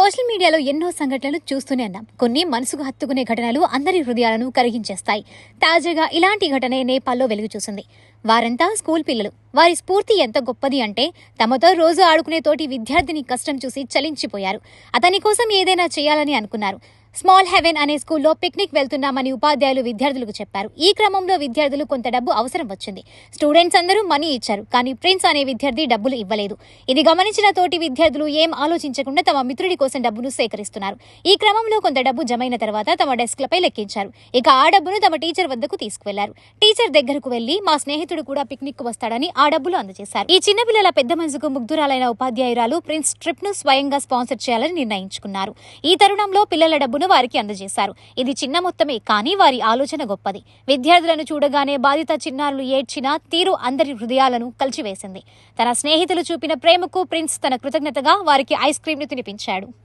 Social మీడియాలో ఎన్నో సంఘటనలు చూస్తూనే ఉన్నాం. కొన్ని మనసుకు హత్తుకునే ఘటనలు అందరి హృదయాలను కరిగించేస్తాయి. తాజాగా ఇలాంటి ఘటనే నేపాల్లో వెలుగు చూసింది. వారంతా స్కూల్ పిల్లలు. వారి స్ఫూర్తి ఎంత గొప్పది అంటే తమతో రోజు ఆడుకునే తోటి విద్యార్థిని కష్టం చూసి చలించిపోయారు. అతని కోసం ఏదైనా చేయాలని అనుకున్నారు. స్మాల్ హెవెన్ అనే స్కూల్లో పిక్నిక్ వెళ్తున్నామని ఉపాధ్యాయులు విద్యార్థులకు చెప్పారు. ఈ క్రమంలో విద్యార్థులు కొంత డబ్బు అవసరం వచ్చింది. స్టూడెంట్స్ అందరూ మనీ ఇచ్చారు, కానీ ప్రిన్స్ అనే విద్యార్థి డబ్బులు ఇవ్వలేదు. ఇది గమనించిన తోటి విద్యార్థులు ఏం ఆలోచించకుండా తమ మిత్రుడి కోసం డబ్బును సేకరిస్తున్నారు. ఈ క్రమంలో కొంత డబ్బు జమైన తర్వాత తమ డెస్క్లపై లెక్కించారు. ఇక ఆ డబ్బును తమ టీచర్ వద్దకు తీసుకువెళ్లారు. టీచర్ దగ్గరకు వెళ్లి మా స్నేహితుడు కూడా పిక్నిక్ కు వస్తాడని ఆ డబ్బులు అందజేశారు. ఈ చిన్నపిల్లల పెద్ద మనసుకు ముగ్ధురాలైన ఉపాధ్యాయురాలు ప్రిన్స్ ట్రిప్ ను స్వయంగా స్పాన్సర్ చేయాలని నిర్ణయించుకున్నారు. ఈ తరుణంలో పిల్లల డబ్బును వారికి అందజేశారు. ఇది చిన్న మొత్తమే, కానీ వారి ఆలోచన గొప్పది. విద్యార్థులను చూడగానే బాధిత చిన్నారులు ఏడ్చిన తీరు అందరి హృదయాలను కలిచివేసింది. తన స్నేహితులు చూపిన ప్రేమకు ప్రిన్స్ తన కృతజ్ఞతగా వారికి ఐస్ క్రీమ్ ని తినిపించాడు.